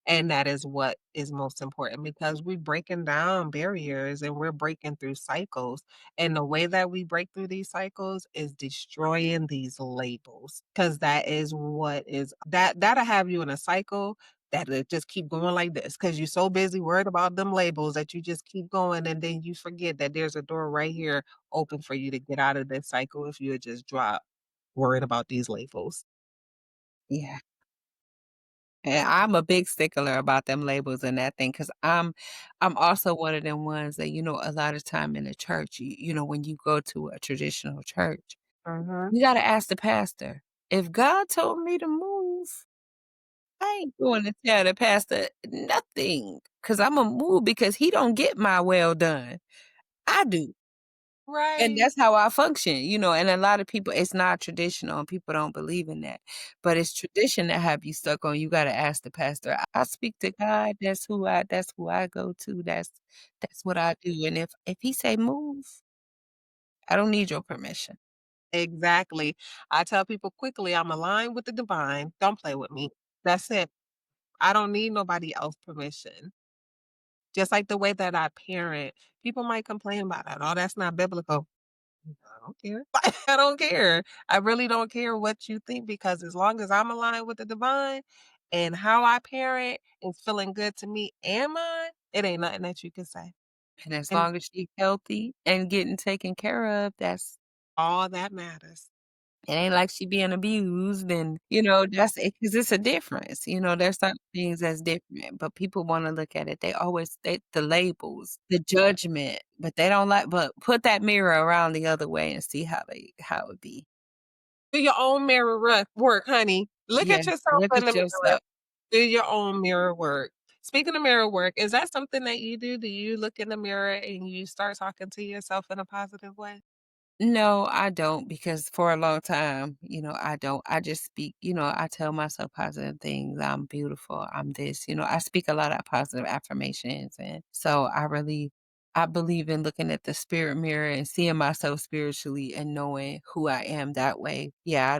And that is what is most important because we're breaking down barriers and we're breaking through cycles. And the way that we break through these cycles is destroying these labels. Cause that is what is that'll have you in a cycle that'll just keep going like this. Cause you're so busy worried about them labels that you just keep going and then you forget that there's a door right here open for you to get out of this cycle if you would just drop worried about these labels. Yeah. And I'm a big stickler about them labels and that thing because I'm also one of them ones that, a lot of time in the church, when you go to a traditional church, Mhm. you gotta ask the pastor, "If God told me to move, I ain't going to tell the pastor nothing, because 'cause Imma move because he don't get my well done. I do." And Right. that's how I function, and a lot of people it's not traditional and people don't believe in that. But it's tradition that have you stuck on, you gotta ask the pastor. I speak to God, that's who I go to, that's what I do, and if he say move, I don't need your permission. Exactly. I tell people quickly, I'm aligned with the divine. Don't play with me. That's it. I don't need nobody else permission. Just like the way that I parent, people might complain about it. Oh, that's not biblical. I don't care. I don't care. I really don't care what you think because as long as I'm aligned with the divine and how I parent is feeling good to me and mine, it ain't nothing that you can say. And as And long as she's healthy and getting taken care of, that's all that matters. it ain't like she being abused and, that's it 'cause it's a difference, there's certain things that's different, but people wanna look at it. They always the labels, the judgment, but they don't like but put that mirror around the other way and see how it be. Do your own mirror work, honey. Look Yeah, at yourself look in the at mirror. yourself. Do your own mirror work. Speaking of mirror work, is that something that you do? Do you look in the mirror and you start talking to yourself in a positive way? No, I don't because for a long time, I don't. I just speak, I tell myself positive things. I'm beautiful. I'm this, I speak a lot of positive affirmations. And so I believe in looking at the spirit mirror and seeing myself spiritually and knowing who I am that way. Yeah,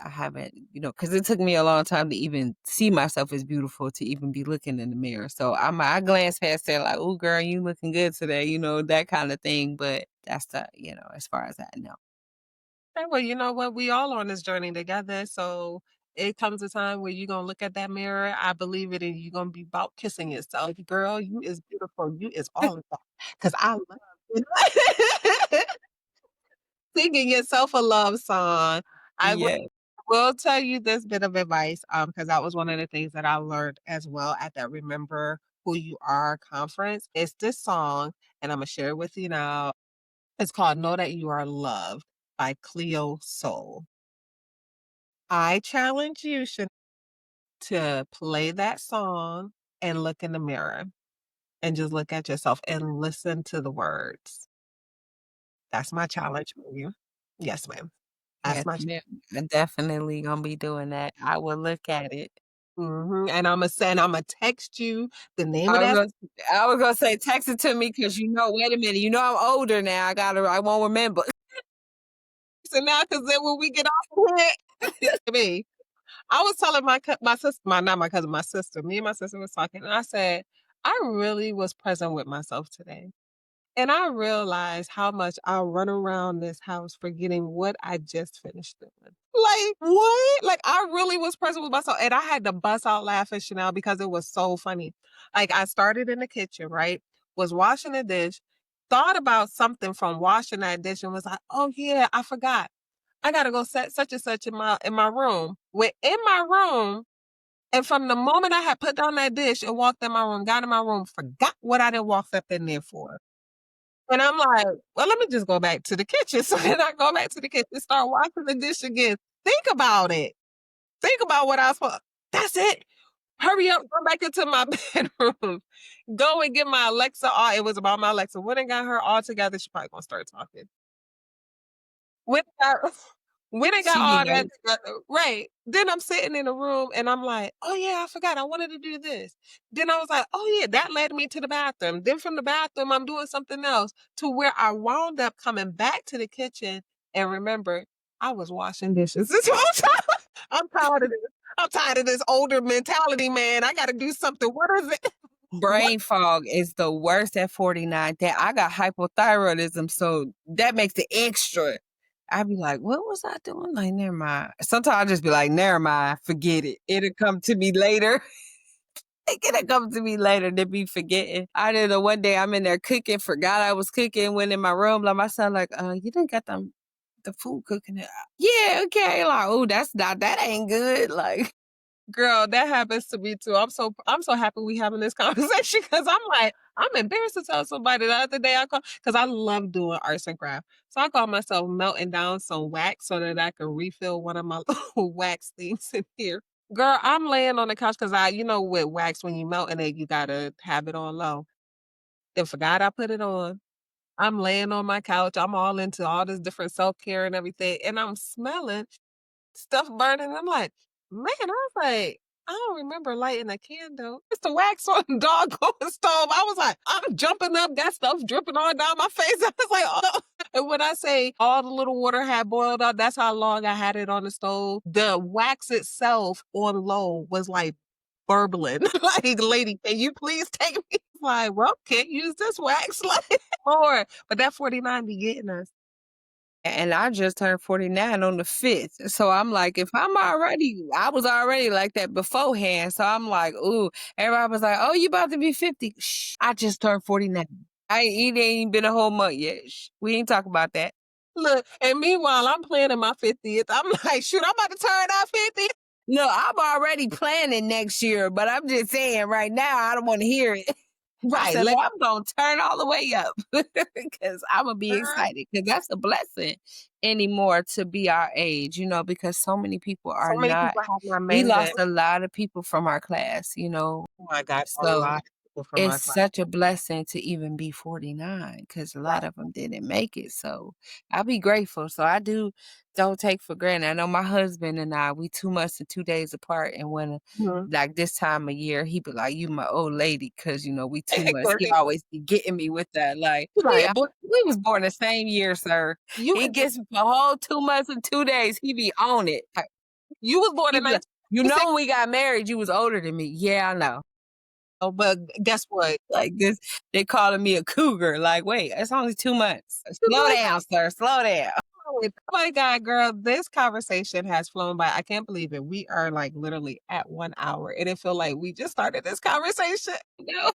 I haven't, because it took me a long time to even see myself as beautiful to even be looking in the mirror. So I glance past there like, oh, girl, you looking good today, that kind of thing. But that's as far as I know. Okay, well, you know what? We all on this journey together. So it comes a time where you're gonna look at that mirror. I believe it, and you're gonna be about kissing yourself. Girl, you is beautiful. You is all of that. Cause I love singing yourself a love song. I will Yeah. will tell you this bit of advice, because that was one of the things that I learned as well at that Remember Who You Are conference. It's this song, and Imma share it with you now. It's called Know That You Are Loved by Cleo Soul. I challenge you, to play that song and look in the mirror and just look at yourself and listen to the words. That's my challenge for you. Yes, ma'am. That's Yes, my ma'am. I'm definitely gonna be doing that. I will look at it. Mhm, and Imma text you the name of I was that gonna I was gonna say text it to me because wait a minute, I'm older now. I won't remember. song now, because then when we get off of here me, I was telling my sister not my cousin, my sister, me and my sister was talking, and I said, "I really was present with myself today." And I realized how much I run around this house forgetting what I just finished doing. Like, what? Like, I really was present with myself. And I had to bust out laughing, Chanel, because it was so funny. Like, I started in the kitchen, right? Was washing a dish, thought about something from washing that dish and was like, oh yeah, I forgot. I gotta go set such and such in my room. Went in my room, and from the moment I had put down that dish and walked in my room, got in my room, forgot what I didn't walk up in there for. And I'm like, "Well, let me just go back to the kitchen." So then I go back to the kitchen, start washing the dish again. Think about it. Think about what I was supposed that's it. Hurry up, go back into my bedroom. Go and get my Alexa all it was about my Alexa. Went and got her all together. She probably gonna start talking. Went and got went and got She all that knows. together. Right. Then I'm sitting in the room and I'm like, "Oh, yeah, I forgot. I wanted to do this." Then I was like, "Oh, yeah." That led me to the bathroom. Then from the bathroom, I'm doing something else to where I wound up coming back to the kitchen and remember I was washing dishes this whole time. I'm tired of this. I'm tired of this older mentality, man. I gotta do something. What is it? What Brain fog is the worst at 49. That I got hypothyroidism, so that makes it extra. I be like, "What was I doing?" Like, never mind. Sometimes I just be like, "Never mind, forget it. It'll come to me later." It'll come to me later to be forgetting. I did know one day I'm in there cooking, forgot I was cooking, went in my room, like my son, like, you didn't got the food cooking it. Yeah, okay. Like, oh, that ain't good. Like, Girl, that happens to me too. I'm so happy we having this conversation because I'm like, I'm embarrassed to tell somebody the other day I call because I love doing arts and craft. So I call myself melting down some wax so that I can refill one of my little wax things in here. Girl, I'm laying on the couch because with wax, when you melting it, you gotta have it on low. Then forgot I put it on. I'm laying on my couch. I'm all into all this different self-care and everything. And I'm smelling stuff burning. I'm like, man, I was like, I don't remember lighting a candle. It's the wax on the doggone stove. I was like, I'm jumping up, got stuff dripping all down my face. I was like, oh no. And when I say all the little water had boiled up, that's how long I had it on the stove. The wax itself on low was like burbling. Like, "Lady, can you please take me?" Like, "Well, can't use this wax." Like, or but that 49 be getting us. And I just turned 49 on the 5th. So I'm like, if I was already like that beforehand. So I'm like, ooh, everybody was like, oh, you about to be 50. Shh, I just turned 49. It ain't even been a whole month yet. Shh, we ain't talk about that. Look, and meanwhile, I'm planning my 50th. I'm like, "Shoot, I'm about to turn out 50." No, I'm already planning next year, but I'm just saying right now, I don't want to hear it. I Right, said, let "Boy, I'm gonna turn all the way up because Imma be girl, excited because that's a blessing anymore to be our age, because so many people so are many not. people have not We made it. lost a lot of people from our class. Oh my god, a lot So of people from it's our class. such a blessing to even be 49 because a lot of them didn't make it, so I'll be grateful. So I don't take for granted. I know my husband and we 2 months and 2 days apart, and when, Mhm. like, this time of year, he be like, "You my old lady," because we 2 months. He always be getting me with that, like, Right, "Yeah, boy, we was born the same year, sir." you He was gets a whole 2 months and 2 days, he be on it. you was born He in be like, "You 1996. know when we got married, you was older than me." "Yeah, I know." Oh, but guess what? Like this, they calling me a cougar. Like, wait, it's only 2 months. Slow down, sir. Slow down. Oh my god, girl, this conversation has flown by. I can't believe it. We are, like, literally at 1 hour, and it feel like we just started this conversation.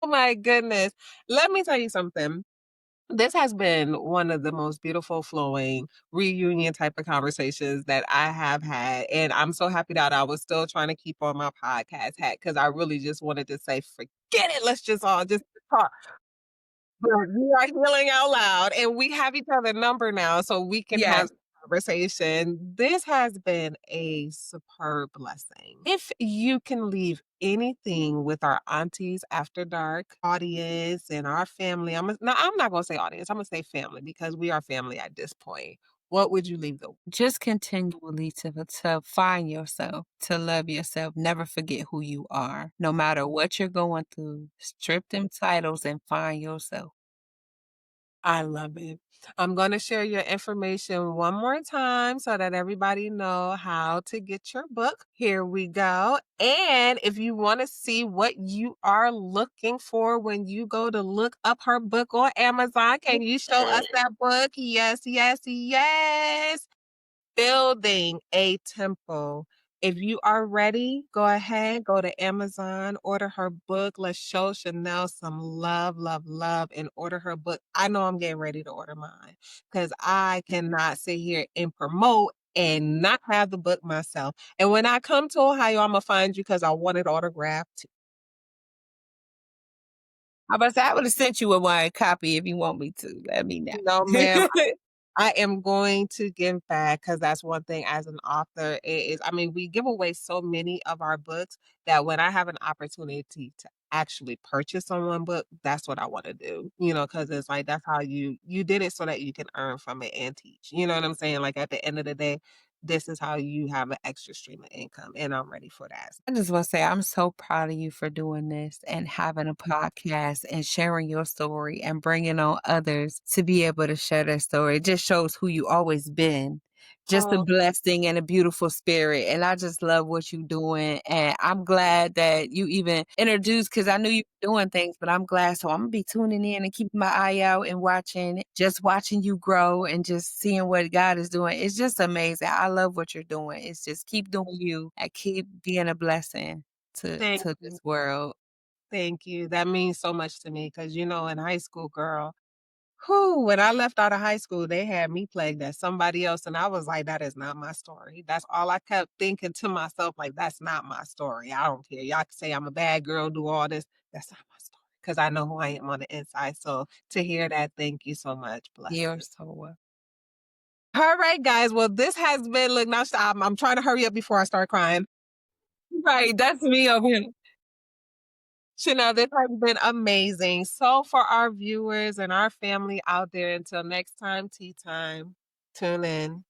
Oh my goodness. Let me tell you something. This has been one of the most beautiful, flowing, reunion type of conversations that I have had, and I'm so happy that I was still trying to keep on my podcast hat because I really just wanted to say, "Forget it, let's just all just talk." But we are healing out loud, and we have each other number now, so we can have Yes. conversation. This has been a superb blessing. If you can leave anything with our aunties after dark audience and our family, I'm not gonna say audience, I'm gonna say family because we are family at this point. What would you leave them? Just continually to find yourself, to love yourself. Never forget who you are. No matter what you're going through, strip them titles and find yourself. I love it. I'm gonna share your information one more time so that everybody know how to get your book. Here we go. And if you want to see what you are looking for when you go to look up her book on Amazon, can you show us that book? Yes, yes, yes. Building a temple. If you are ready, go ahead, go to Amazon, order her book. Let's show Chanel some love, love, love, and order her book. I know I'm getting ready to order mine because I cannot sit here and promote and not have the book myself. And when I come to Ohio, I'm gonna find you because I want it autographed. I was I would have sent you a one copy if you want me to. Let me know. No, ma'am. I am going to give back because that's one thing as an author I mean, we give away so many of our books that when I have an opportunity to actually purchase someone book, that's what I want to do. Because it's like that's how you did it so that you can earn from it and teach. You know what I'm saying? Like at the end of the day, this is how you have an extra stream of income, and I'm ready for that. I just want to say I'm so proud of you for doing this and having a podcast and sharing your story and bringing on others to be able to share their story. It just shows who you always been. Just a Oh, blessing and a beautiful spirit. And I just love what you're doing. And I'm glad that you even introduced because I knew you were doing things, but I'm glad. So I'm gonna be tuning in and keeping my eye out and just watching you grow and just seeing what God is doing. It's just amazing. I love what you're doing. It's just keep doing you and keep being a blessing to thank to you. this world. Thank you. That means so much to me because, in high school, girl, whew, when I left out of high school, they had me plagued as somebody else, and I was like, "That is not my story." That's all I kept thinking to myself, like, "That's not my story. I don't care. Y'all can say I'm a bad girl, do all this. That's not my story because I know who I am on the inside." So to hear that, thank you so much. You're Blessings. so welcome. All right, guys. Well, this has been look, now stop. I'm trying to hurry up before I start crying. Right, that's me over here. Chanel, this has been amazing. So for our viewers and our family out there, until next time, tea time, tune in.